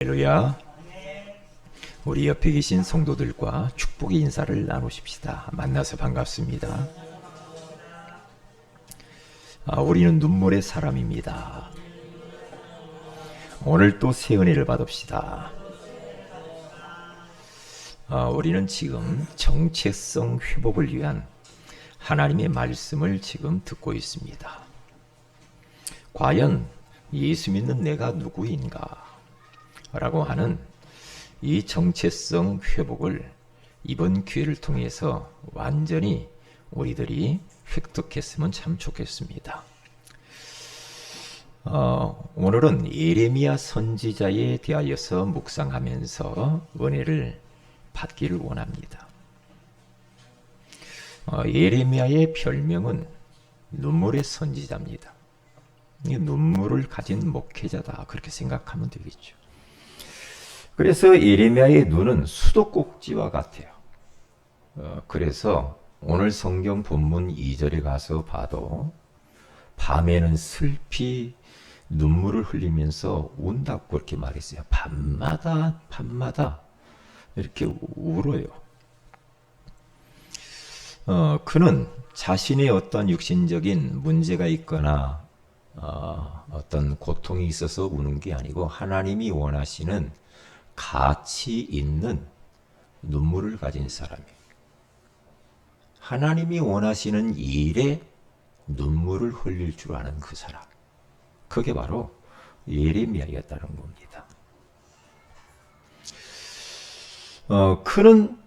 할렐루야. 우리 옆에 계신 성도들과 축복의 인사를 나누십시다. 만나서 반갑습니다. 우리는 눈물의 사람입니다. 오늘 또 새 은혜를 받읍시다. 우리는 지금 정체성 회복을 위한 하나님의 말씀을 지금 듣고 있습니다. 과연 예수 믿는 내가 누구인가? 라고 하는 이 정체성 회복을 이번 기회를 통해서 완전히 우리들이 획득했으면 참 좋겠습니다. 오늘은 예레미야 선지자에 대하여서 묵상하면서 은혜를 받기를 원합니다. 예레미야의 별명은 눈물의 선지자입니다. 눈물을 가진 목회자다, 그렇게 생각하면 되겠죠. 그래서 예레미야의 눈은 수도꼭지와 같아요. 그래서 오늘 성경 본문 2절에 가서 봐도 밤에는 슬피 눈물을 흘리면서 운다고 그렇게 말했어요. 밤마다 이렇게 울어요. 그는 자신의 어떤 육신적인 문제가 있거나 어떤 고통이 있어서 우는 게 아니고 하나님이 원하시는 가치 있는 눈물을 가진 사람이에요. 하나님이 원하시는 일에 눈물을 흘릴 줄 아는 그 사람. 그게 바로 예레미야였다는 겁니다. 그는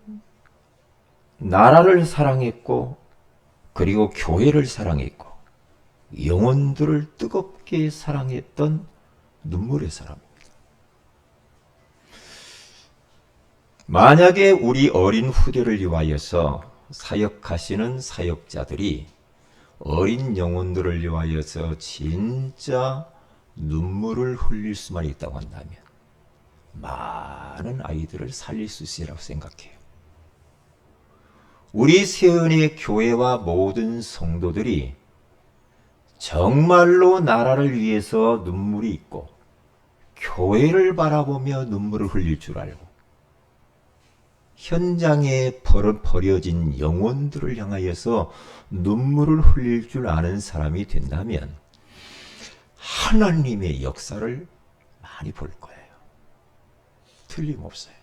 나라를 사랑했고, 그리고 교회를 사랑했고, 영혼들을 뜨겁게 사랑했던 눈물의 사람입니다. 만약에 우리 어린 후대를 위하여서 사역하시는 사역자들이 어린 영혼들을 위하여서 진짜 눈물을 흘릴 수만 있다고 한다면 많은 아이들을 살릴 수 있으리라고 생각해요. 우리 세은의 교회와 모든 성도들이 정말로 나라를 위해서 눈물이 있고 교회를 바라보며 눈물을 흘릴 줄 알고 현장에 버려진 영혼들을 향하여서 눈물을 흘릴 줄 아는 사람이 된다면 하나님의 역사를 많이 볼 거예요. 틀림없어요.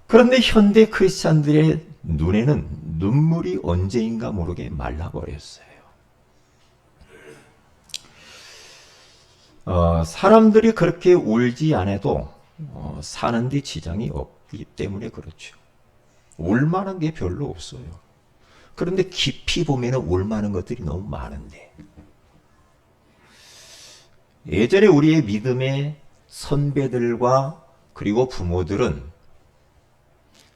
그런데 현대 크리스찬들의 눈에는 눈물이 언제인가 모르게 말라버렸어요. 사람들이 그렇게 울지 않아도 사는데 지장이 없기 때문에 그렇죠. 울만한 게 별로 없어요. 그런데 깊이 보면 울만한 것들이 너무 많은데, 예전에 우리의 믿음의 선배들과 그리고 부모들은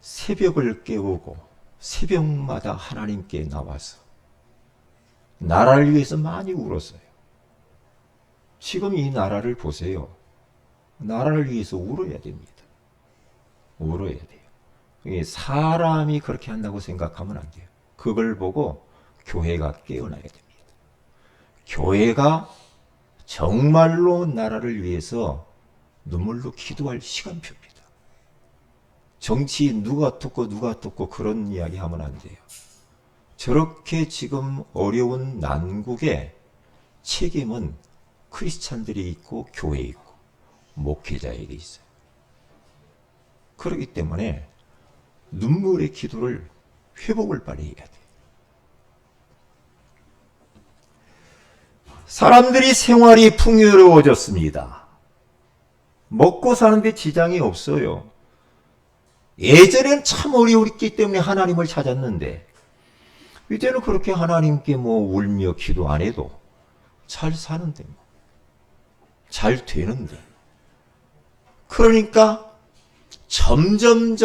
새벽을 깨우고 새벽마다 하나님께 나와서 나라를 위해서 많이 울었어요. 지금 이 나라를 보세요. 나라를 위해서 울어야 됩니다. 울어야 돼요. 사람이 그렇게 한다고 생각하면 안 돼요. 그걸 보고 교회가 깨어나야 됩니다. 교회가 정말로 나라를 위해서 눈물로 기도할 시간표입니다. 정치 누가 어떻고 그런 이야기 하면 안 돼요. 저렇게 지금 어려운 난국에 책임은 크리스찬들이 있고 교회에 있고 목회자에게 있어요. 그렇기 때문에 눈물의 기도를 회복을 빨리 해야 돼요. 사람들이 생활이 풍요로워졌습니다. 먹고 사는데 지장이 없어요. 예전엔 참 어려웠기 때문에 하나님을 찾았는데 이제는 그렇게 하나님께 울며 기도 안 해도 잘 사는데 잘 되는데, 그러니까 점점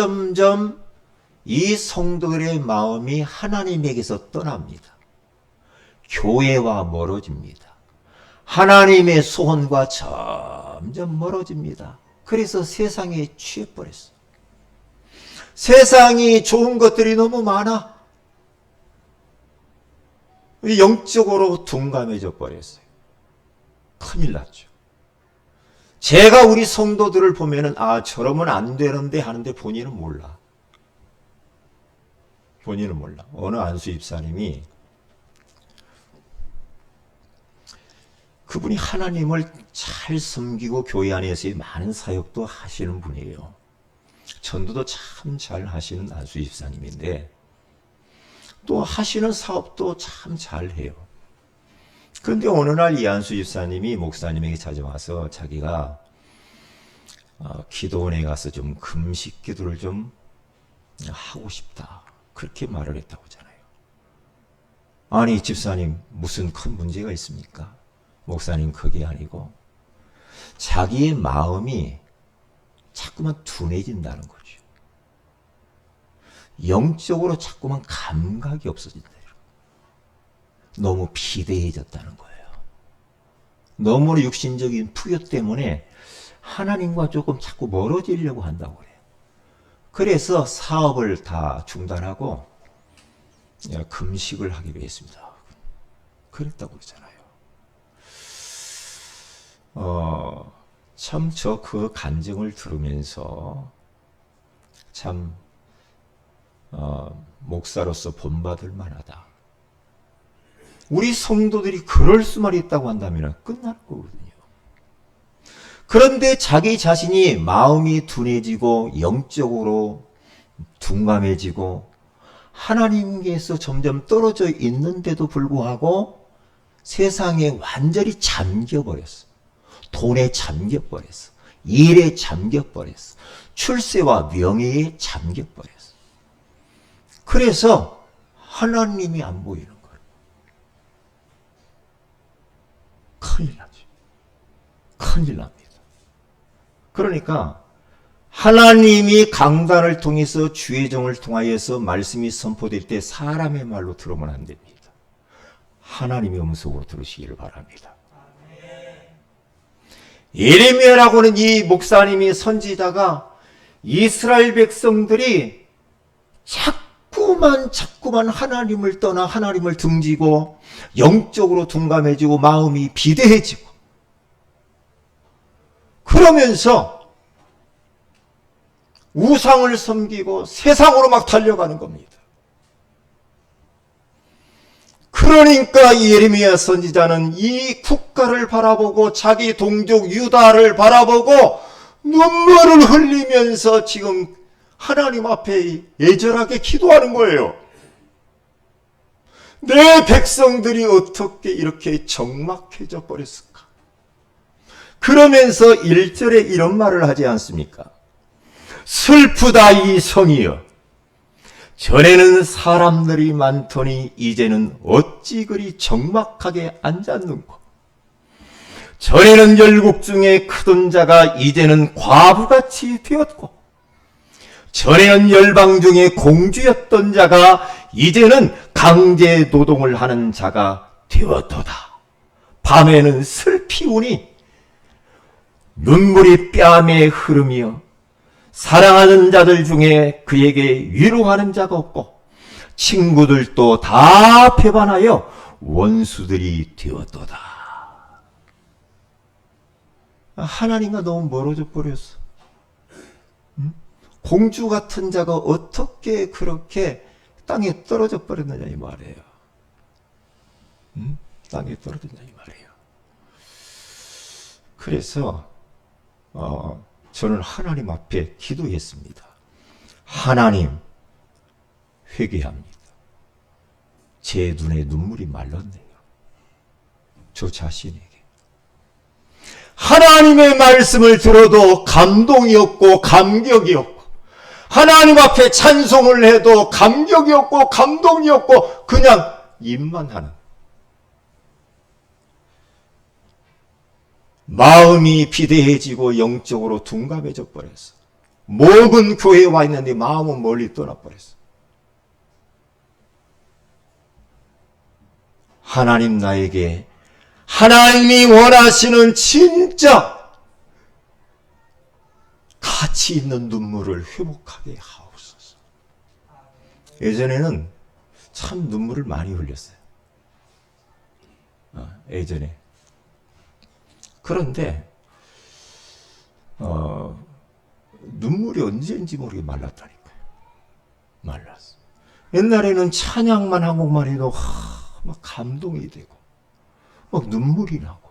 이 성도들의 마음이 하나님에게서 떠납니다. 교회와 멀어집니다. 하나님의 소원과 점점 멀어집니다. 그래서 세상에 취해버렸어요. 세상이 좋은 것들이 너무 많아. 영적으로 둔감해져 버렸어요. 큰일 났죠. 제가 우리 성도들을 보면은 저러면 안 되는데 하는데 본인은 몰라. 본인은 몰라. 어느 안수 집사님이 그분이 하나님을 잘 섬기고 교회 안에서의 많은 사역도 하시는 분이에요. 전도도 참 잘 하시는 안수 집사님인데 또 하시는 사업도 참 잘해요. 그런데 어느 날 이 안수 집사님이 목사님에게 찾아와서 자기가 기도원에 가서 좀 금식 기도를 좀 하고 싶다. 그렇게 말을 했다고 하잖아요. 아니 집사님 무슨 큰 문제가 있습니까? 목사님 그게 아니고 자기의 마음이 자꾸만 둔해진다는 거죠. 영적으로 자꾸만 감각이 없어진다. 너무 비대해졌다는 거예요. 너무 육신적인 풍요 때문에 하나님과 조금 자꾸 멀어지려고 한다고 그래요. 그래서 사업을 다 중단하고 금식을 하기로 했습니다. 그랬다고 그러잖아요. 참 저 그 간증을 들으면서 참 목사로서 본받을 만하다. 우리 성도들이 그럴 수만 있다고 한다면 끝날 거거든요. 그런데 자기 자신이 마음이 둔해지고 영적으로 둔감해지고 하나님께서 점점 떨어져 있는데도 불구하고 세상에 완전히 잠겨버렸어. 돈에 잠겨버렸어. 일에 잠겨버렸어. 출세와 명예에 잠겨버렸어. 그래서 하나님이 안 보이는 거예요. 큰일 나죠. 큰일 납니다. 그러니까 하나님이 강단을 통해서 주의 종을 통하여서 말씀이 선포될 때 사람의 말로 들으면 안 됩니다. 하나님의 음성으로 들으시기를 바랍니다. 예레미야라고는 이 목사님이 선지자가 이스라엘 백성들이 자꾸만 하나님을 떠나 하나님을 등지고 영적으로 둔감해지고 마음이 비대해지고 그러면서 우상을 섬기고 세상으로 막 달려가는 겁니다. 그러니까 예레미야 선지자는 이 국가를 바라보고 자기 동족 유다를 바라보고 눈물을 흘리면서 지금 하나님 앞에 애절하게 기도하는 거예요. 내 백성들이 어떻게 이렇게 적막해져 버렸을까? 그러면서 1절에 이런 말을 하지 않습니까? 슬프다 이 성이여. 전에는 사람들이 많더니 이제는 어찌 그리 적막하게 앉았는고. 전에는 열국 중에 크던 자가 이제는 과부같이 되었고, 전에는 열방 중에 공주였던 자가 이제는 강제 노동을 하는 자가 되었도다. 밤에는 슬피 우니 눈물이 뺨에 흐르며 사랑하는 자들 중에 그에게 위로하는 자가 없고 친구들도 다 배반하여 원수들이 되었도다. 하나님과 너무 멀어져 버렸어. 공주 같은 자가 어떻게 그렇게 땅에 떨어져 버렸느냐 이 말이에요. 땅에 떨어졌냐 이 말이에요. 그래서 저는 하나님 앞에 기도했습니다. 하나님, 회개합니다. 제 눈에 눈물이 말랐네요. 저 자신에게. 하나님의 말씀을 들어도 감동이 없고 감격이 없고 하나님 앞에 찬송을 해도 감격이 없고 감동이 없고 그냥 입만 하는 마음이 비대해지고 영적으로 둔감해져 버렸어. 몸은 교회에 와 있는데 마음은 멀리 떠나버렸어. 하나님 나에게 하나님이 원하시는 진짜 가치 있는 눈물을 회복하게 하옵소서. 예전에는 참 눈물을 많이 흘렸어요. 예전에. 그런데 눈물이 언제인지 모르게 말랐다니까요. 말랐어. 옛날에는 찬양만 한국만 해도 막 감동이 되고 막 눈물이 나고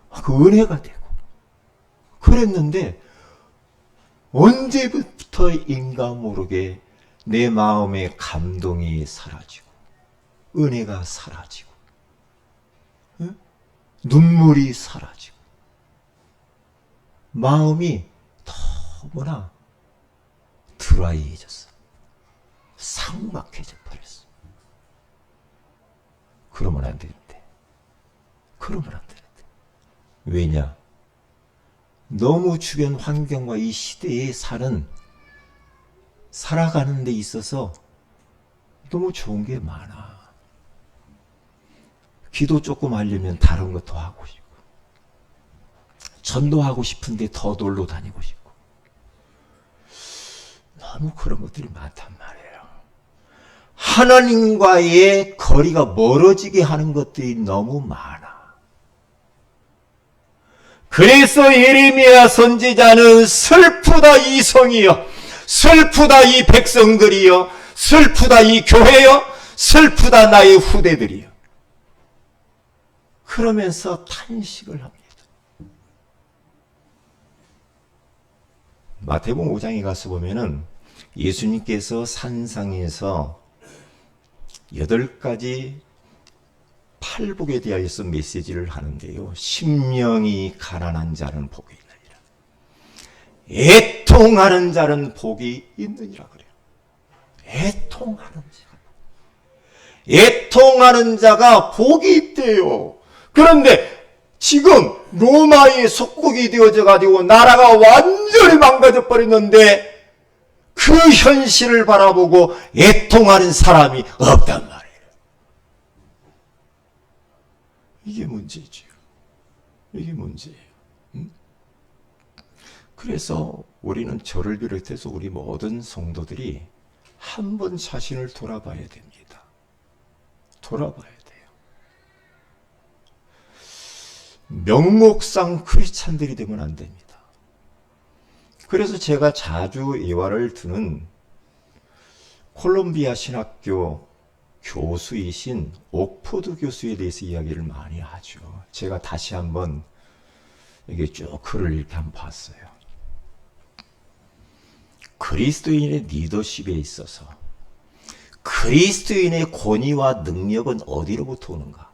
막 은혜가 되고 그랬는데 언제부터인가 모르게 내 마음의 감동이 사라지고 은혜가 사라지고 눈물이 사라지고 마음이 너무나 드라이해졌어. 삭막해져 버렸어. 그러면 안 되는데. 그러면 안 되는데. 왜냐? 너무 주변 환경과 이 시대에 살아가는 데 있어서 너무 좋은 게 많아. 기도 조금 하려면 다른 거 더 하고 싶고, 전도하고 싶은데 더 놀러 다니고 싶고, 너무 그런 것들이 많단 말이에요. 하나님과의 거리가 멀어지게 하는 것들이 너무 많아. 그래서 예레미야 선지자는 슬프다 이 성이여, 슬프다 이 백성들이여, 슬프다 이 교회여, 슬프다 나의 후대들이여. 그러면서 탄식을 합니다. 마태복음 5장에 가서 보면은 예수님께서 산상에서 8가지 팔복에 대하여서 메시지를 하는데요. 심령이 가난한 자는 복이 있느니라. 애통하는 자는 복이 있느니라 그래요. 애통하는 자. 애통하는 자가 복이 있대요. 그런데 지금 로마의 속국이 되어져 가지고 나라가 완전히 망가져 버렸는데 그 현실을 바라보고 애통하는 사람이 없단 말이에요. 이게 문제죠. 이게 문제예요. 그래서 우리는 저를 비롯해서 우리 모든 성도들이 한번 자신을 돌아봐야 됩니다. 돌아봐야 돼요. 명목상 크리스찬들이 되면 안 됩니다. 그래서 제가 자주 예화를 드는 콜롬비아 신학교 교수이신 옥포드 교수에 대해서 이야기를 많이 하죠. 제가 다시 한번 이게 쭉 글을 이렇게 한번 봤어요. 그리스도인의 리더십에 있어서 그리스도인의 권위와 능력은 어디로부터 오는가?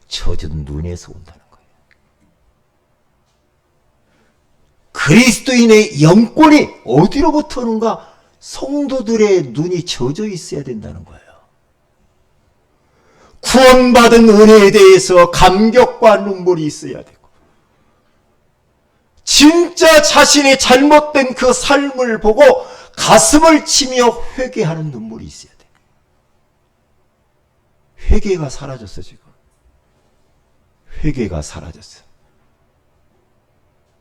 젖은 눈에서 온다는 거예요. 그리스도인의 영권이 어디로부터 오는가? 성도들의 눈이 젖어 있어야 된다는 거예요. 구원받은 은혜에 대해서 감격과 눈물이 있어야 되고, 진짜 자신이 잘못된 그 삶을 보고 가슴을 치며 회개하는 눈물이 있어야 돼. 회개가 사라졌어 지금. 회개가 사라졌어.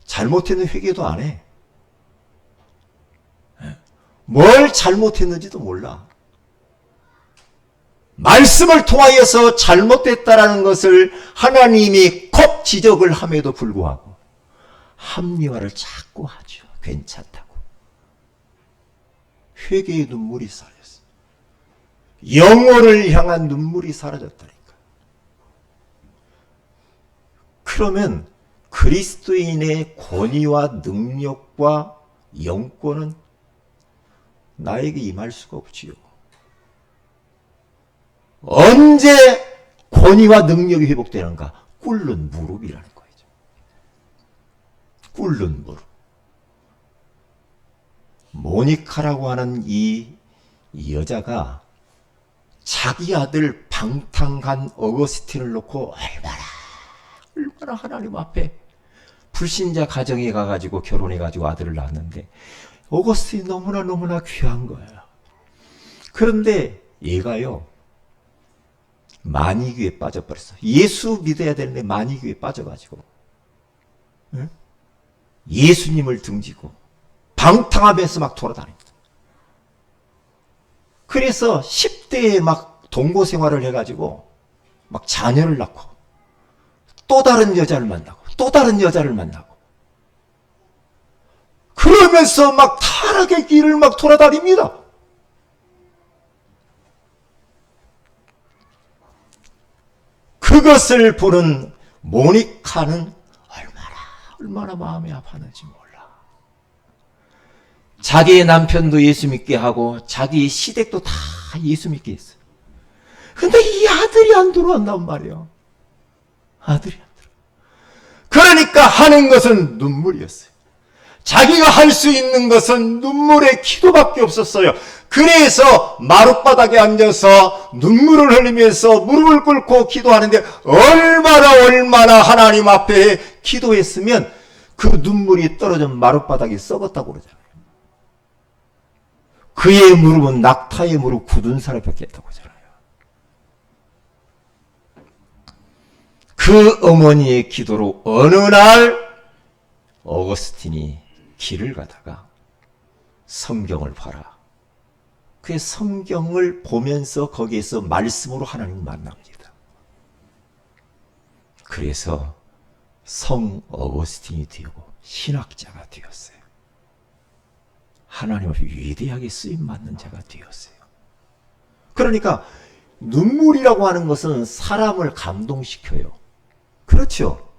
잘못했는 회개도 안 해. 뭘 잘못했는지도 몰라. 말씀을 통하여서 잘못됐다라는 것을 하나님이 콕 지적을 함에도 불구하고 합리화를 자꾸 하죠. 괜찮다고. 회개의 눈물이 사라졌어. 영혼을 향한 눈물이 사라졌다니까. 그러면 그리스도인의 권위와 능력과 영권은 나에게 임할 수가 없지요. 언제 권위와 능력이 회복되는가? 꿇는 무릎이라는 거죠. 꿇는 무릎. 모니카라고 하는 이 여자가 자기 아들 방탕한 어거스틴을 놓고 얼마나 하나님 앞에 불신자 가정에 가가지고 결혼해가지고 아들을 낳았는데 어거스틴이 너무나 귀한 거예요. 그런데 얘가요 만이교에 빠져버렸어. 예수 믿어야 되는데 만이교에 빠져가지고 예수님을 등지고 방탕하면서 막 돌아다닙니다. 그래서 10대에 막 동거 생활을 해가지고 막 자녀를 낳고 또 다른 여자를 만나고 또 다른 여자를 만나고 그러면서 막 타락의 길을 막 돌아다닙니다. 그것을 보는 모니카는 얼마나 마음이 아팠는지 몰라. 자기의 남편도 예수 믿게 하고 자기 시댁도 다 예수 믿게 했어요. 근데 이 아들이 안 들어왔단 말이에요. 아들이 안 들어. 그러니까 하는 것은 눈물이었어요. 자기가 할 수 있는 것은 눈물의 기도밖에 없었어요. 그래서 마룻바닥에 앉아서 눈물을 흘리면서 무릎을 꿇고 기도하는데 얼마나 하나님 앞에 기도했으면 그 눈물이 떨어져 마룻바닥이 썩었다고 그러잖아요. 그의 무릎은 낙타의 무릎 굳은 사람밖에 했다고 하잖아요. 그 어머니의 기도로 어느 날 어거스틴이 길을 가다가 성경을 봐라. 그 성경을 보면서 거기에서 말씀으로 하나님을 만납니다. 그래서 성 어거스틴이 되고 신학자가 되었어요. 하나님 앞에 위대하게 쓰임받는 자가 되었어요. 그러니까 눈물이라고 하는 것은 사람을 감동시켜요. 그렇죠?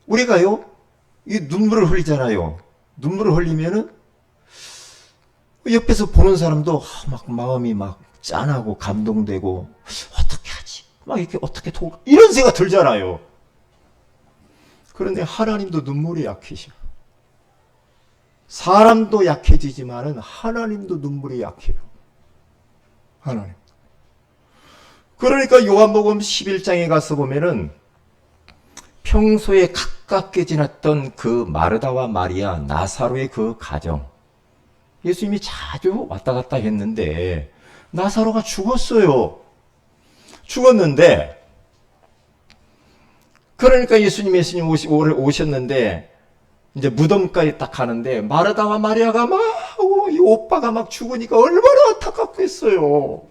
우리가요, 이 눈물을 흘리잖아요. 눈물을 흘리면은 옆에서 보는 사람도 막 마음이 막 짠하고 감동되고 어떻게 하지? 막 이렇게 어떻게 이런 생각 들잖아요. 그런데 하나님도 눈물이 약해져. 사람도 약해지지만은 하나님도 눈물이 약해요. 하나님. 그러니까 요한복음 11장에 가서 보면은 평소에 가깝게 지냈던 그 마르다와 마리아, 나사로의 그 가정, 예수님이 자주 왔다 갔다 했는데 나사로가 죽었어요. 죽었는데 그러니까 예수님 오셨는데 이제 무덤까지 딱 가는데 마르다와 마리아가 막 이 오빠가 막 죽으니까 얼마나 안타깝고 했어요.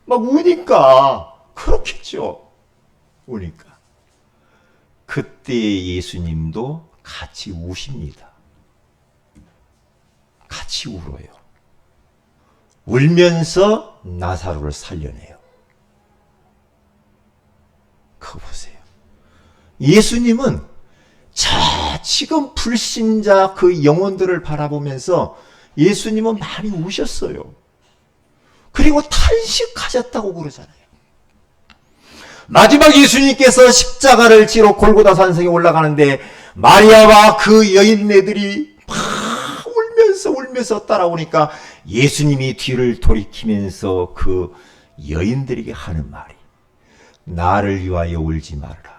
막 우니까. 그렇겠죠. 우니까. 그때 예수님도 같이 우십니다. 같이 울어요. 울면서 나사로를 살려내요. 그거 보세요. 예수님은 지금 불신자 그 영혼들을 바라보면서 예수님은 많이 우셨어요. 그리고 탄식하셨다고 그러잖아요. 마지막 예수님께서 십자가를 지러 골고다 산성에 올라가는데 마리아와 그 여인네들이 막 울면서 따라오니까 예수님이 뒤를 돌이키면서 그 여인들에게 하는 말이 나를 위하여 울지 말라.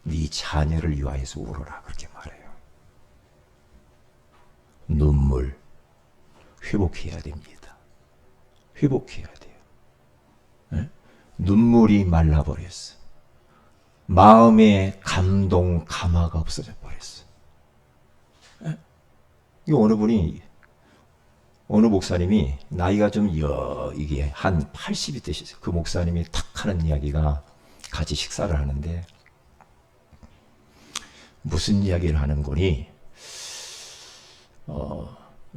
네 자녀를 위하여서 울어라. 그렇게 말해요. 눈물 회복해야 됩니다. 회복해야 돼요. 네? 눈물이 말라버렸어. 마음에 감동, 감화가 없어져 버렸어. 네? 이 어느 목사님이 나이가 좀 이게 한 80이 되셨어요. 그 목사님이 탁 하는 이야기가 같이 식사를 하는데 무슨 이야기를 하는 거니?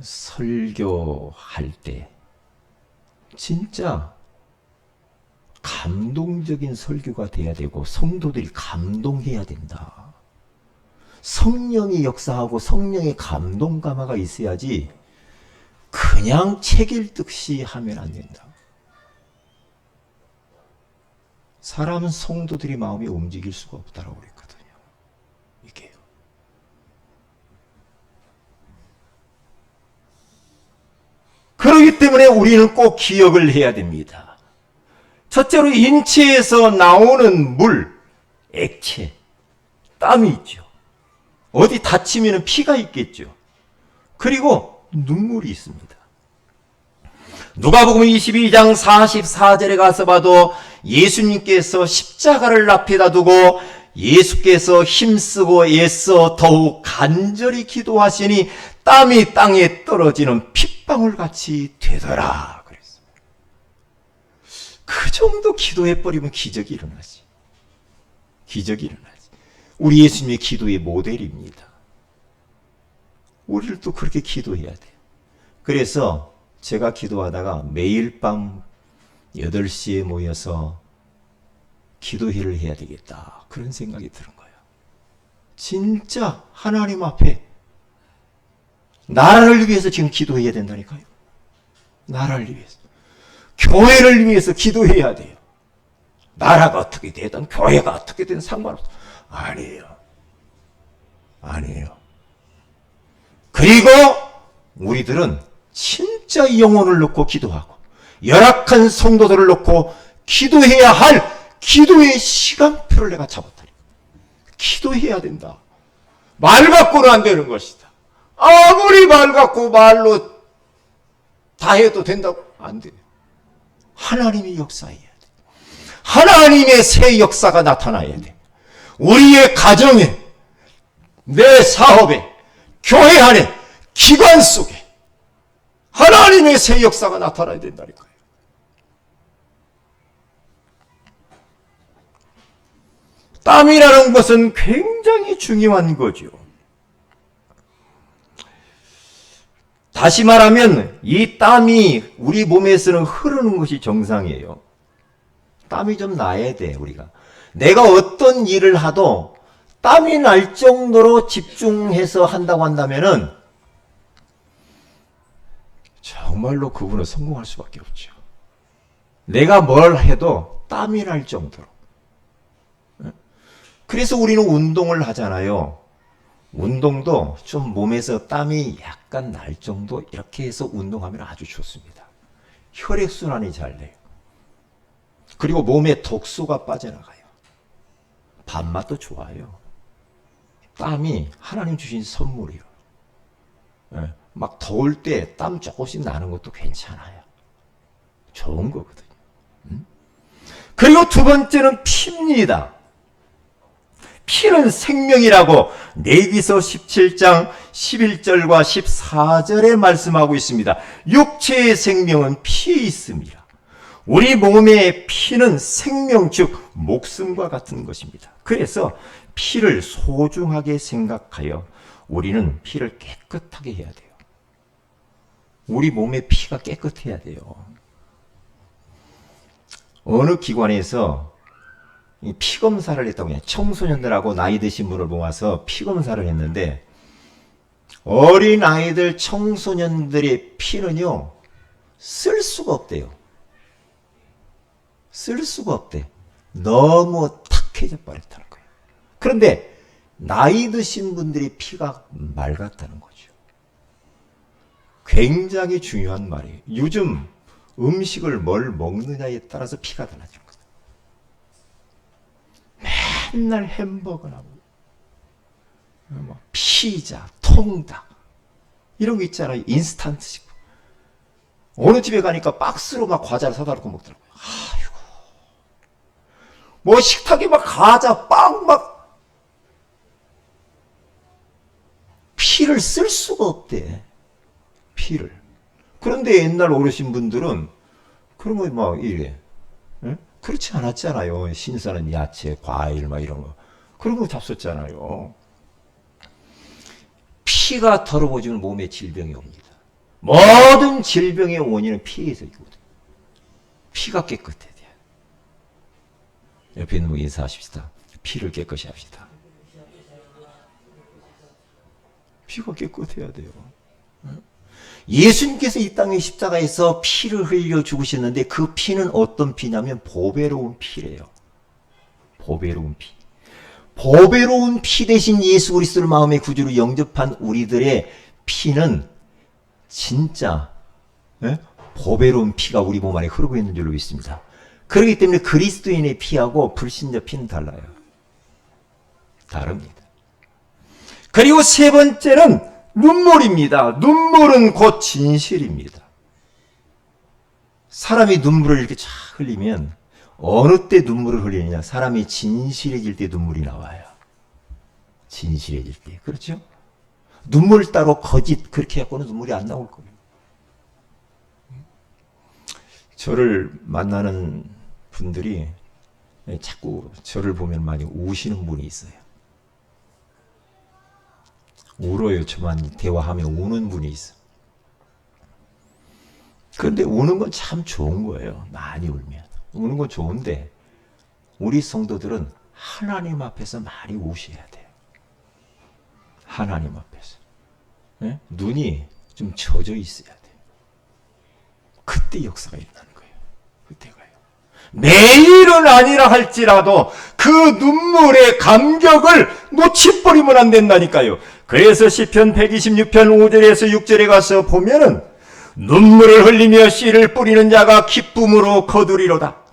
설교할 때 진짜 감동적인 설교가 돼야 되고 성도들이 감동해야 된다. 성령이 역사하고 성령의 감동 감화가 있어야지 그냥 책 읽듯이 하면 안 된다. 사람은 성도들이 마음이 움직일 수가 없다라고 그랬거든요. 이게요. 그렇기 때문에 우리는 꼭 기억을 해야 됩니다. 첫째로 인체에서 나오는 물, 액체, 땀이 있죠. 어디 다치면 피가 있겠죠. 그리고 눈물이 있습니다. 누가복음 22장 44절에 가서 봐도 예수님께서 십자가를 앞에다 두고 예수께서 힘쓰고 애써 더욱 간절히 기도하시니 땀이 땅에 떨어지는 핏방울 같이 되더라 그랬어요. 그 정도 기도해버리면 기적이 일어나지. 기적이 일어나지. 우리 예수님의 기도의 모델입니다. 우리를 또 그렇게 기도해야 돼요. 그래서 제가 기도하다가 매일 밤 8시에 모여서 기도회를 해야 되겠다. 그런 생각이 드는 거예요. 진짜 하나님 앞에 나라를 위해서 지금 기도해야 된다니까요. 나라를 위해서. 교회를 위해서 기도해야 돼요. 나라가 어떻게 되든 교회가 어떻게 되든 상관없어. 아니에요. 아니에요. 그리고 우리들은 진짜 영혼을 놓고 기도하고 열악한 성도들을 놓고 기도해야 할 기도의 시간표를 내가 잡았다니. 기도해야 된다. 말 갖고는 안 되는 것이다. 아무리 말 갖고 말로 다 해도 된다고? 안 돼요. 하나님이 역사해야 돼. 하나님의 새 역사가 나타나야 돼. 우리의 가정에, 내 사업에, 교회 안에, 기관 속에 하나님의 새 역사가 나타나야 된다니까요. 땀이라는 것은 굉장히 중요한 거죠. 다시 말하면 이 땀이 우리 몸에서는 흐르는 것이 정상이에요. 땀이 좀 나야 돼, 우리가. 내가 어떤 일을 하도 땀이 날 정도로 집중해서 한다고 한다면은 정말로 그분은 성공할 수밖에 없죠. 내가 뭘 해도 땀이 날 정도로. 그래서 우리는 운동을 하잖아요. 운동도 좀 몸에서 땀이 약간 날 정도 이렇게 해서 운동하면 아주 좋습니다. 혈액순환이 잘 돼요. 그리고 몸에 독소가 빠져나가요. 밥맛도 좋아요. 땀이 하나님 주신 선물이요. 막 더울 때 땀 조금씩 나는 것도 괜찮아요. 좋은 거거든요. 그리고 두 번째는 피입니다. 피는 생명이라고 레위기서 17장 11절과 14절에 말씀하고 있습니다. 육체의 생명은 피에 있습니다. 우리 몸의 피는 생명, 즉 목숨과 같은 것입니다. 그래서 피를 소중하게 생각하여 우리는 피를 깨끗하게 해야 돼요. 우리 몸의 피가 깨끗해야 돼요. 어느 기관에서 피 검사를 했다고 해요. 청소년들하고 나이 드신 분을 모아서 피 검사를 했는데 어린 아이들 청소년들의 피는요 쓸 수가 없대요. 쓸 수가 없대. 너무 탁해져 버렸다는 거예요. 그런데 나이 드신 분들의 피가 맑았다는 거죠. 굉장히 중요한 말이에요. 요즘 음식을 뭘 먹느냐에 따라서 피가 달라지는 거예요. 맨날 햄버거나 피자, 통닭 이런 거 있잖아요. 인스턴트 식품. 어느 집에 가니까 박스로 막 과자를 사다 놓고 먹더라고요. 아이고. 뭐 식탁에 막 과자, 빵 막 피를 쓸 수가 없대. 피를. 그런데 옛날 어르신 분들은 그런 거 막 이래. 응? 그렇지 않았잖아요. 신선한 야채, 과일 막 이런 거. 그런 거 잡섰잖아요. 피가 더러워지면 몸에 질병이 옵니다. 모든 질병의 원인은 피에서 있거든요. 피가 깨끗해야 돼요. 옆에 있는 분 인사하십시다. 피를 깨끗이 합시다. 피가 깨끗해야 돼요. 예수님께서 이 땅의 십자가에서 피를 흘려 죽으셨는데 그 피는 어떤 피냐면 보배로운 피래요. 보배로운 피. 보배로운 피 대신 예수 그리스도를 마음의 구주로 영접한 우리들의 피는 진짜 보배로운 피가 우리 몸 안에 흐르고 있는 줄로 믿습니다. 그렇기 때문에 그리스도인의 피하고 불신자 피는 달라요. 다릅니다. 그리고 세 번째는 눈물입니다. 눈물은 곧 진실입니다. 사람이 눈물을 이렇게 쫙 흘리면 어느 때 눈물을 흘리느냐? 사람이 진실해질 때 눈물이 나와요. 진실해질 때. 그렇죠? 눈물 따로 거짓 그렇게 해갖고는 눈물이 안 나올 거예요. 저를 만나는 분들이 자꾸 저를 보면 많이 우시는 분이 있어요. 울어요. 저만 대화하면 우는 분이 있어. 그런데 우는 건 참 좋은 거예요. 많이 울면. 우는 건 좋은데 우리 성도들은 하나님 앞에서 많이 우셔야 돼요. 하나님 앞에서. 네? 눈이 좀 젖어 있어야 돼요. 그때 역사가 일어나는 거예요. 그때가요. 매일은 아니라 할지라도 그 눈물의 감격을 놓치버리면 안 된다니까요. 그래서 시편 126편 5절에서 6절에 가서 보면은 눈물을 흘리며 씨를 뿌리는 자가 기쁨으로 거두리로다.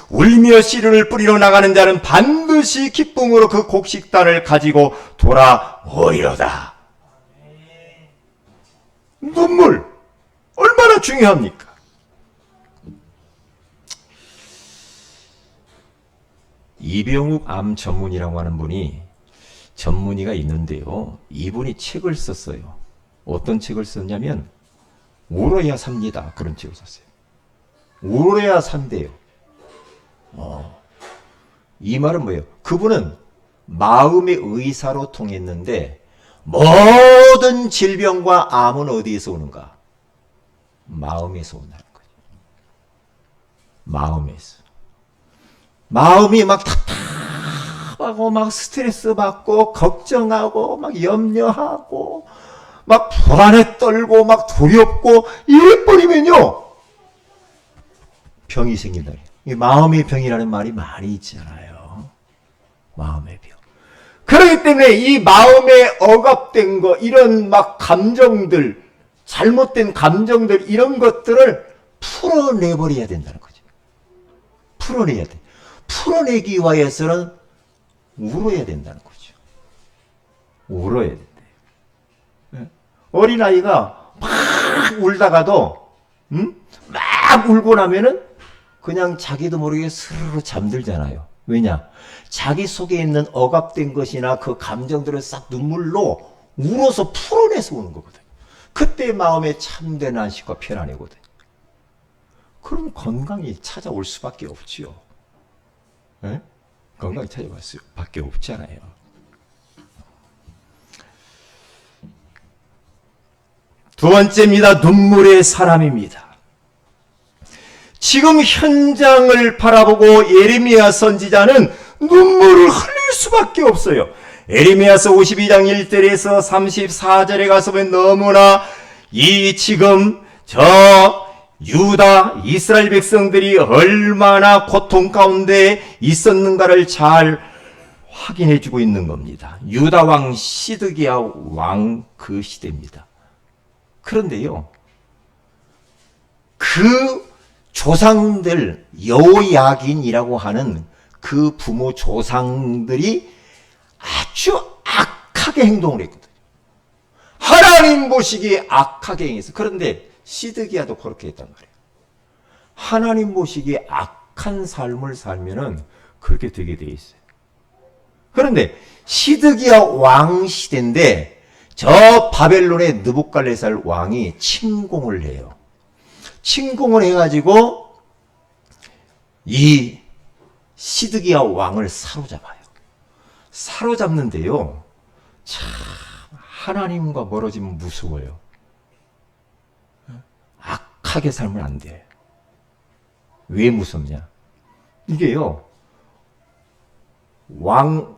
울며 씨를 뿌리러 나가는 자는 반드시 기쁨으로 그 곡식단을 가지고 돌아오리로다. 눈물 얼마나 중요합니까? 이병욱 암 전문의라고 하는 전문의가 있는데요. 이분이 책을 썼어요. 어떤 책을 썼냐면 울어야 삽니다. 그런 책을 썼어요. 울어야 산대요. 이 말은 뭐예요? 그분은 마음의 의사로 통했는데 모든 질병과 암은 어디에서 오는가? 마음에서 온다는 거죠. 마음에서. 마음이 막 답답하고 막 스트레스 받고 걱정하고 막 염려하고 막 불안에 떨고 막 두렵고 이래버리면요 병이 생긴다. 마음의 병이라는 말이 많이 있잖아요. 마음의 병. 그렇기 때문에 이 마음에 억압된 거, 이런 막 감정들, 잘못된 감정들, 이런 것들을 풀어내버려야 된다는 거죠. 풀어내야 돼. 풀어내기 위해서는 울어야 된다는 거죠. 울어야 된대요. 어린아이가 막 울다가도, 막 울고 나면은 그냥 자기도 모르게 스르르 잠들잖아요. 왜냐? 자기 속에 있는 억압된 것이나 그 감정들을 싹 눈물로 울어서 풀어내서 우는 거거든요. 그때 마음에 참된 안식과 편안이거든요. 그럼 건강이 찾아올 수밖에 없지요. 네? 건강이 찾아올 수밖에 없잖아요. 두 번째입니다. 눈물의 사람입니다. 지금 현장을 바라보고 예레미야 선지자는 눈물을 흘릴 수밖에 없어요. 예레미야서 52장 1절에서 34절에 가서 보면 너무나 지금 유다 이스라엘 백성들이 얼마나 고통 가운데 있었는가를 잘 확인해 주고 있는 겁니다. 유다 왕 시드기야 왕 그 시대입니다. 그런데요, 그 조상들, 여호야긴이라고 하는 그 부모 조상들이 아주 악하게 행동을 했거든요. 하나님 보시기에 악하게 행했어요. 그런데 시드기야도 그렇게 했단 말이에요. 하나님 보시기에 악한 삶을 살면은 그렇게 되게 돼 있어요. 그런데 시드기야 왕 시대인데 저 바벨론의 느부갓네살 왕이 침공을 해요. 침공을 해가지고 이 시드기야 왕을 사로잡아요. 사로잡는데요, 참 하나님과 멀어지면 무서워요. 악하게 살면 안 돼. 왜 무섭냐? 이게요, 왕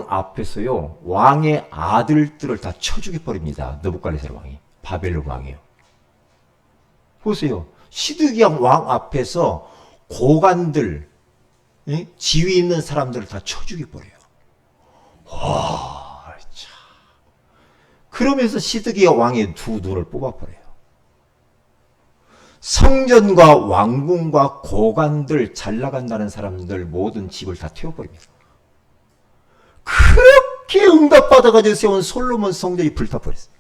앞에서요, 왕의 아들들을 다 쳐 죽여버립니다. 느부갓네살 왕이. 바벨론 왕이에요. 보세요. 시드기야 왕 앞에서 고관들, 지위 있는 사람들을 다 쳐 죽여버려요. 와, 참. 그러면서 시드기야 왕의 두 눈을 뽑아버려요. 성전과 왕궁과 고관들, 잘 나간다는 사람들 모든 집을 다 태워버립니다. 그렇게 응답받아가지고 세운 솔로몬 성전이 불타버렸어요.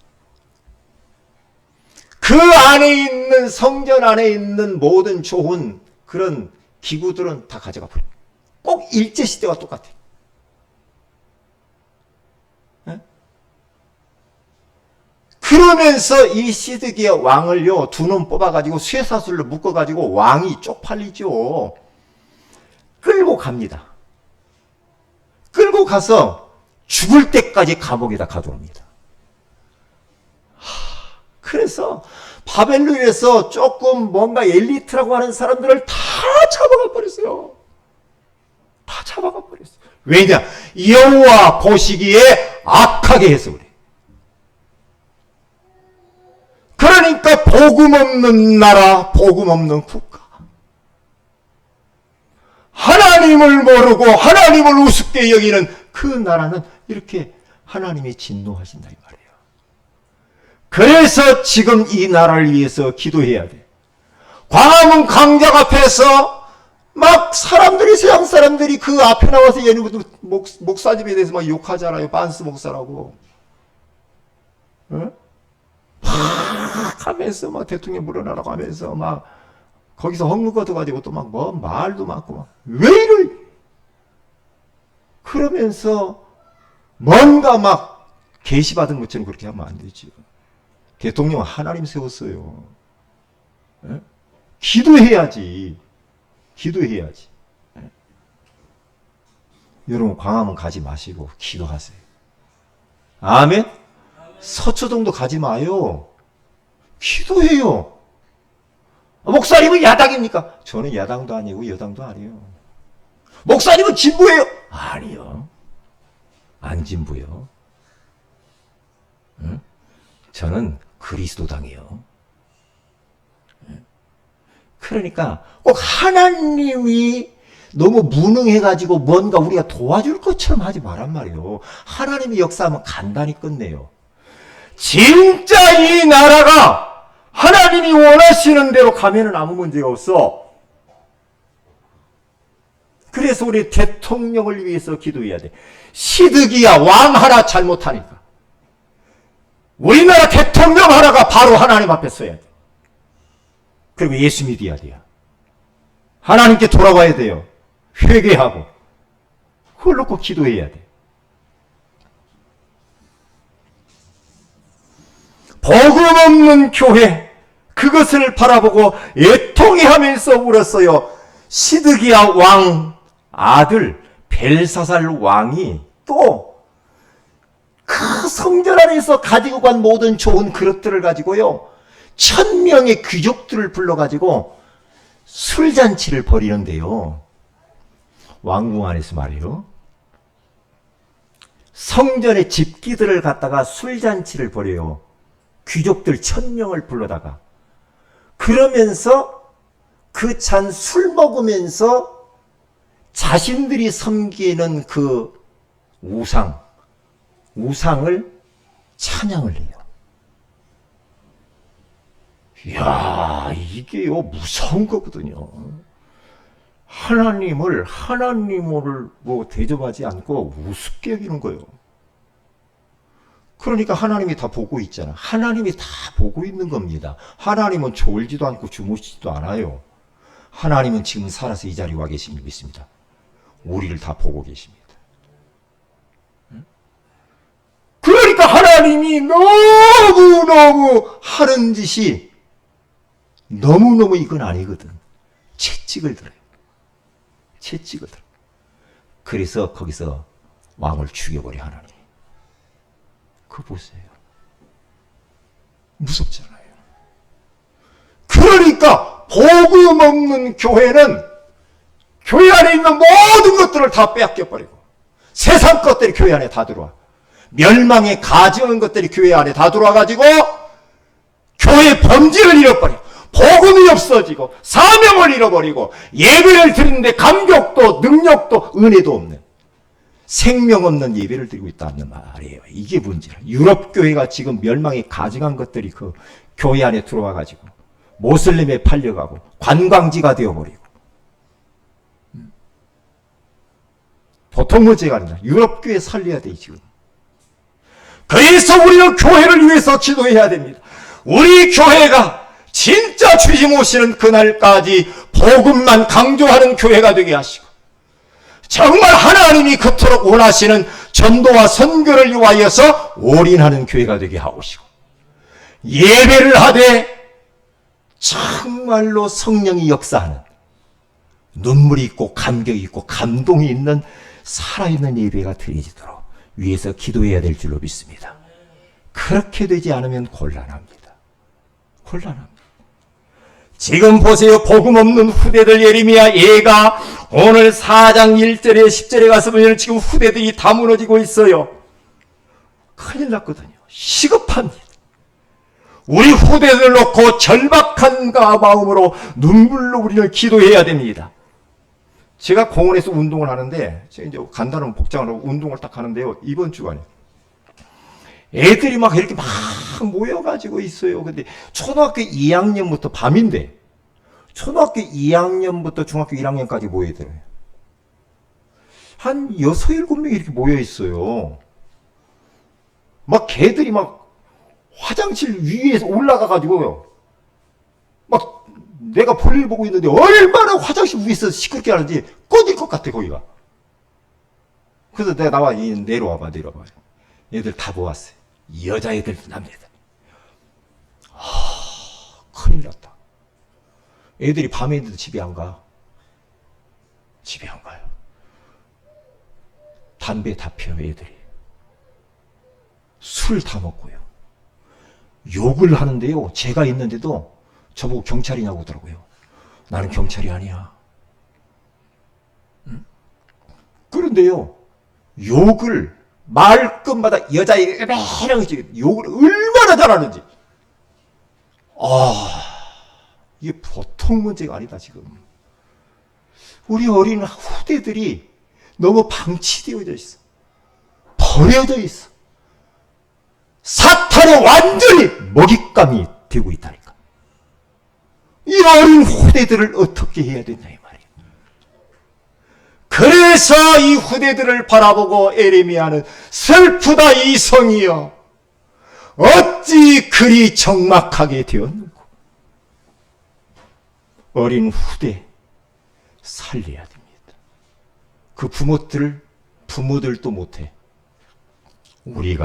그 안에 있는, 성전 안에 있는 모든 좋은 그런 기구들은 다 가져가 버려요. 꼭 일제시대와 똑같아요. 그러면서 이 시드기야 왕을요, 두 놈 뽑아가지고 쇠사슬로 묶어가지고 왕이 쪽팔리죠. 끌고 갑니다. 끌고 가서 죽을 때까지 감옥에다 가둬옵니다. 그래서 바벨론에서 조금 뭔가 엘리트라고 하는 사람들을 다 잡아가 버렸어요. 다 잡아가 버렸어요. 왜냐? 여호와 보시기에 악하게 해서 그래. 그러니까 복음 없는 나라, 복음 없는 국가. 하나님을 모르고 하나님을 우습게 여기는 그 나라는 이렇게 하나님이 진노하신다 이 말이에요. 그래서 지금 이 나라를 위해서 기도해야 돼. 광화문 광장 앞에서 막 사람들이, 서양 사람들이 그 앞에 나와서 얘는 목사님에 대해서 막 욕하잖아요. 반스 목사라고. 응? 막 하면서 막 대통령 물러나라고 하면서 막 거기서 헝긋 걷어가지고 또 막 뭐 말도 많고 막 왜 이럴, 그러면서 뭔가 막 계시받은 것처럼 그렇게 하면 안 되죠. 대통령은 하나님 세웠어요. 에? 기도해야지. 기도해야지. 에? 여러분 광화문 가지 마시고 기도하세요. 아멘? 서초동도 가지 마요. 기도해요. 목사님은 야당입니까? 저는 야당도 아니고 여당도 아니에요. 목사님은 진보예요? 아니요. 안 진보요. 응? 저는 그리스도당이요. 그러니까 꼭 하나님이 너무 무능해가지고 뭔가 우리가 도와줄 것처럼 하지 말란 말이에요. 하나님이 역사하면 간단히 끝내요. 진짜 이 나라가 하나님이 원하시는 대로 가면은 아무 문제가 없어. 그래서 우리 대통령을 위해서 기도해야 돼. 시드기야 왕 하나 잘못하니까 우리나라 대통령 하나가 바로 하나님 앞에 서야 돼. 그리고 예수 믿어야 돼요. 하나님께 돌아와야 돼요. 회개하고 그걸 놓고 기도해야 돼. 복음 없는 교회, 그것을 바라보고 애통해하면서 울었어요. 시드기야 왕 아들 벨사살 왕이 또 그 성전 안에서 가지고 간 모든 좋은 그릇들을 가지고요 1000명의 귀족들을 불러가지고 술잔치를 벌이는데요. 왕궁 안에서 말이요. 성전의 집기들을 갖다가 술잔치를 벌여요. 귀족들 1000명을 불러다가. 그러면서 그 잔 술 먹으면서 자신들이 섬기는 그 우상을 찬양을 해요. 이야, 이게요, 무서운 거거든요. 하나님을 뭐 대접하지 않고 우습게 여기는 거예요. 그러니까 하나님이 다 보고 있잖아. 하나님이 다 보고 있는 겁니다. 하나님은 졸지도 않고 주무시지도 않아요. 하나님은 지금 살아서 이 자리에 와 계신 줄 믿습니다. 우리를 다 보고 계십니다. 그러니까 하나님이 너무너무 하는 짓이 너무너무 이건 아니거든. 채찍을 들어요. 채찍을 들어요. 그래서 거기서 왕을 죽여버려 하나님. 그거 보세요. 무섭잖아요. 그러니까 복음 없는 교회는 교회 안에 있는 모든 것들을 다 빼앗겨버리고 세상 것들이 교회 안에 다 들어와. 멸망의 가증한 것들이 교회 안에 다 들어와가지고 교회 본질을 잃어버려. 복음이 없어지고 사명을 잃어버리고 예배를 드리는데 감격도 능력도 은혜도 없는 생명 없는 예배를 드리고 있다는 말이에요. 이게 문제라. 유럽 교회가 지금 멸망이 가증한 것들이 그 교회 안에 들어와가지고 모슬림에 팔려가고 관광지가 되어버리고 보통 문제가 아니라 유럽 교회 살려야 돼 지금. 그래서 우리는 교회를 위해서 기도해야 됩니다. 우리 교회가 진짜 주님 오시는 그날까지 복음만 강조하는 교회가 되게 하시고 정말 하나님이 그토록 원하시는 전도와 선교를 위하여서 올인하는 교회가 되게 하시고 예배를 하되 정말로 성령이 역사하는 눈물이 있고 감격이 있고 감동이 있는 살아있는 예배가 드려지도록 위해서 기도해야 될 줄로 믿습니다. 그렇게 되지 않으면 곤란합니다. 곤란합니다. 지금 보세요. 복음 없는 후대들 예레미야 얘가 오늘 4장 1절에 10절에 가서 보면 지금 후대들이 다 무너지고 있어요. 큰일 났거든요. 시급합니다. 우리 후대들 놓고 절박한 마음으로 눈물로 우리는 기도해야 됩니다. 제가 공원에서 운동을 하는데 제가 이제 간단한 복장을 하고 운동을 딱 하는데요. 이번 주간에 애들이 막 이렇게 막 모여가지고 있어요. 근데 초등학교 2학년부터 밤인데 초등학교 2학년부터 중학교 1학년까지 모여있더래요. 한 6, 7명이 이렇게 모여있어요. 막 걔들이 막 화장실 위에서 올라가가지고요. 막 내가 볼일 보고 있는데 얼마나 화장실 위에서 시끄럽게 하는지 꺼질 것 같아 거기가. 그래서 내가 나와 내려와봐. 얘들 다 모았어요. 여자애들 남자애들. 큰일 났다. 애들이 밤에도 집에 안 가. 집에 안 가요. 담배 다 피워요 애들이. 술 다 먹고요. 욕을 하는데요. 제가 있는데도 저보고 경찰이냐고 하더라고요. 나는 경찰이 아니야. 그런데요. 욕을 말끝마다 여자애가 욕을 얼마나 잘하는지. 이게 보통 문제가 아니다 지금. 우리 어린 후대들이 너무 방치되어져 있어. 버려져 있어. 사탄의 완전히 먹잇감이 되고 있다니까. 이 어린 후대들을 어떻게 해야 되냐 이 말이에요. 그래서 이 후대들을 바라보고 에레미야는 슬프다 이 성이여 어찌 그리 적막하게 되었는고. 어린 후대 살려야 됩니다. 그 부모들도 못해. 우리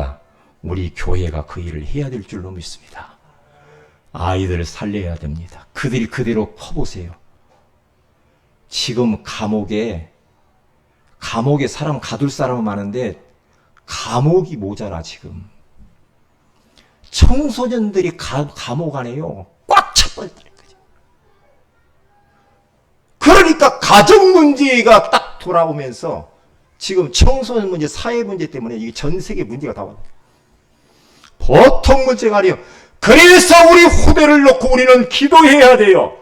교회가 그 일을 해야 될 줄로 믿습니다. 아이들을 살려야 됩니다. 그들이 그대로 커보세요. 지금 감옥에 사람 가둘 사람은 많은데 감옥이 모자라 지금. 청소년들이 감옥 안에요. 꽉 차버렸다는 거죠. 그러니까 가정 문제가 딱 돌아오면서 지금 청소년 문제, 사회 문제 때문에 이게 전 세계 문제가 다 와요. 보통 문제가 아니에요. 그래서 우리 후대를 놓고 우리는 기도해야 돼요.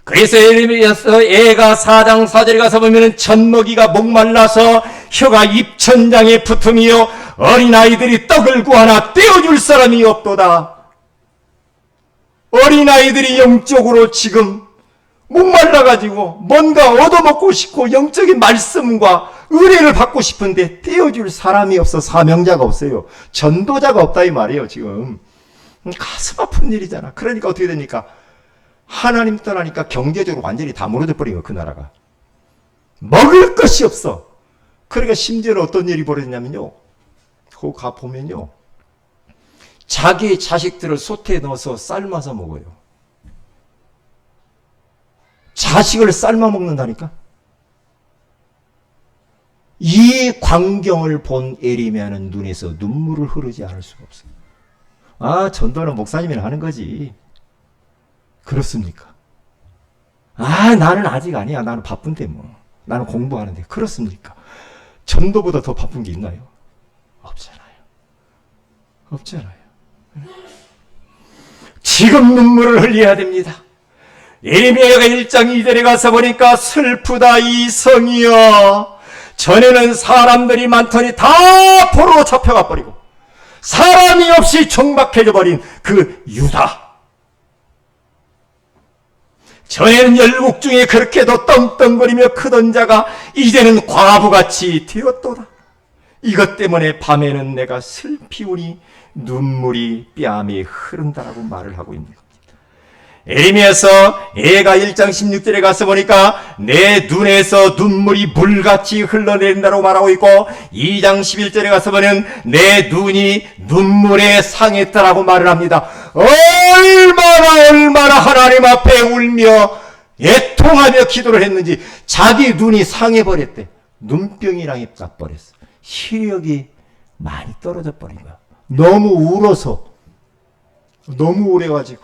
그래서 에레미야서 애가 4장 4절에 가서 보면 젖먹이가 목말라서 혀가 입천장에 붙으며 어린아이들이 떡을 구하나 떼어줄 사람이 없도다. 어린아이들이 영적으로 지금 목말라가지고 뭔가 얻어먹고 싶고 영적인 말씀과 은혜를 받고 싶은데 떼어줄 사람이 없어. 사명자가 없어요. 전도자가 없다 이 말이에요 지금. 가슴 아픈 일이잖아. 그러니까 어떻게 됩니까? 하나님 떠나니까 경제적으로 완전히 다 무너져 버린 거야 그 나라가. 먹을 것이 없어. 그러니까 심지어는 어떤 일이 벌어졌냐면요. 거기 가보면요. 자기 자식들을 솥에 넣어서 삶아서 먹어요. 자식을 삶아 먹는다니까? 이 광경을 본 에레미야는 눈에서 눈물을 흐르지 않을 수가 없어요. 전도는 목사님이나 하는 거지. 그렇습니까? 나는 아직 아니야. 나는 바쁜데 뭐. 나는 공부하는데. 그렇습니까? 전도보다 더 바쁜 게 있나요? 없잖아요. 지금 눈물을 흘려야 됩니다. 에레미야가 1장 2절에 가서 보니까 슬프다 이 성이여. 전에는 사람들이 많더니 다 포로로 잡혀가 버리고 사람이 없이 정박해져 버린 그 유다. 전에는 열국 중에 그렇게도 떵떵거리며 크던 자가 이제는 과부같이 되었도다. 이것 때문에 밤에는 내가 슬피우니 눈물이 뺨에 흐른다라고 말을 하고 있는 겁니다. 에레미야서 애가 1장 16절에 가서 보니까 내 눈에서 눈물이 물같이 흘러내린다고 말하고 있고 2장 11절에 가서 보면 내 눈이 눈물에 상했다라고 말을 합니다. 얼마나 하나님 앞에 울며 애통하며 기도를 했는지 자기 눈이 상해버렸대. 눈병이랑 나버렸어. 시력이 많이 떨어져 버린 거야. 너무 울어서 너무 오래가지고.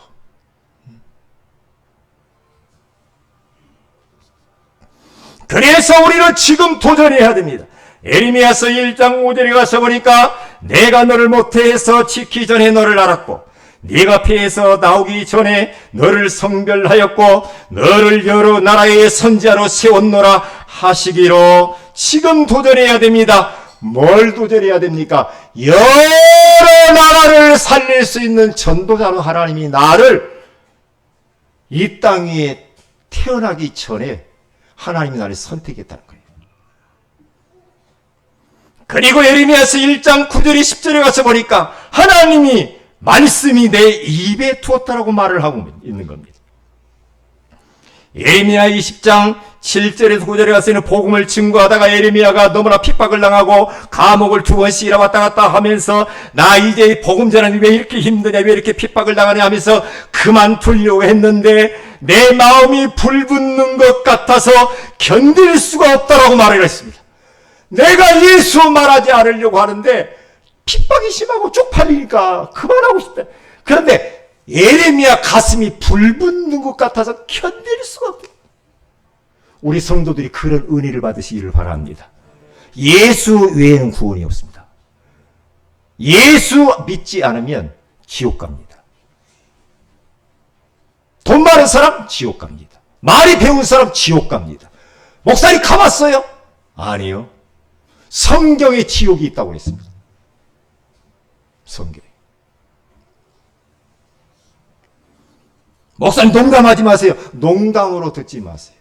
그래서 우리는 지금 도전해야 됩니다. 에레미야서 1장 5절에 가서 보니까 내가 너를 모태에서 짓기 전에 너를 알았고 네가 폐에서 나오기 전에 너를 성별하였고 너를 여러 나라의 선지자로 세웠노라 하시기로. 지금 도전해야 됩니다. 뭘 도전해야 됩니까? 여러 나라를 살릴 수 있는 전도자로 하나님이 나를 이 땅 위에 태어나기 전에 하나님이 나를 선택했다는 거예요. 그리고 예레미야서 1장 9절에 10절에 가서 보니까 하나님이 말씀이 내 입에 두었다라고 말을 하고 있는 겁니다. 예레미야 20장 7절에서 9절에 가서는 복음을 증거하다가 예레미야가 너무나 핍박을 당하고 감옥을 2번씩이나 왔다 갔다 하면서 나 이제 복음 전하니 왜 이렇게 힘드냐, 왜 이렇게 핍박을 당하냐 하면서 그만두려고 했는데 내 마음이 불붙는 것 같아서 견딜 수가 없다라고 말을 했습니다. 내가 예수 말하지 않으려고 하는데 핍박이 심하고 쪽팔리니까 그만하고 싶다. 그런데 예레미야 가슴이 불붙는 것 같아서 견딜 수가 없다. 우리 성도들이 그런 은혜를 받으시기를 바랍니다. 예수 외에는 구원이 없습니다. 예수 믿지 않으면 지옥 갑니다. 돈 많은 사람 지옥 갑니다. 말이 배운 사람 지옥 갑니다. 목사님 가봤어요? 아니요. 성경에 지옥이 있다고 했습니다. 성경에. 목사님 농담하지 마세요. 농담으로 듣지 마세요.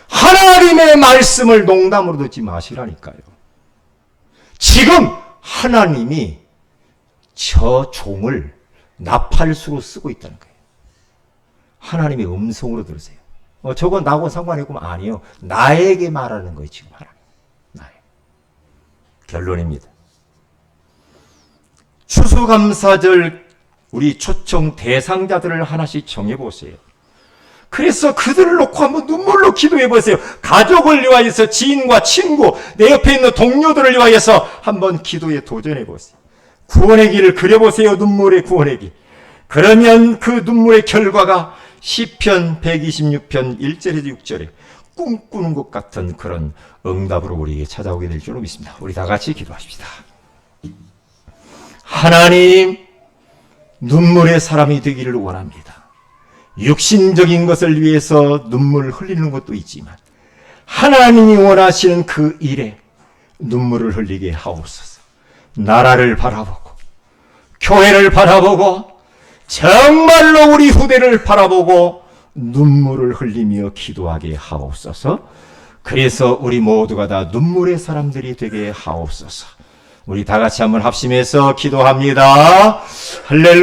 하나님의 말씀을 농담으로 듣지 마시라니까요. 지금 하나님이 저 종을 나팔수로 쓰고 있다는 거예요. 하나님의 음성으로 들으세요. 저건 나하고 상관이 없고 아니요. 나에게 말하는 거예요. 지금 하나님. 나에. 결론입니다. 추수감사절 우리 초청 대상자들을 하나씩 정해보세요. 그래서 그들을 놓고 한번 눈물로 기도해보세요. 가족을 위하여서 지인과 친구, 내 옆에 있는 동료들을 위하여서 한번 기도에 도전해보세요. 구원의 길을 그려보세요. 눈물의 구원의 길. 그러면 그 눈물의 결과가 시편 126편 1절에서 6절에 꿈꾸는 것 같은 그런 응답으로 우리에게 찾아오게 될 줄로 믿습니다. 우리 다 같이 기도하십시다. 하나님, 눈물의 사람이 되기를 원합니다. 육신적인 것을 위해서 눈물을 흘리는 것도 있지만 하나님이 원하시는 그 일에 눈물을 흘리게 하옵소서. 나라를 바라보고 교회를 바라보고 정말로 우리 후대를 바라보고 눈물을 흘리며 기도하게 하옵소서. 그래서 우리 모두가 다 눈물의 사람들이 되게 하옵소서. 우리 다 같이 한번 합심해서 기도합니다. 할렐루야.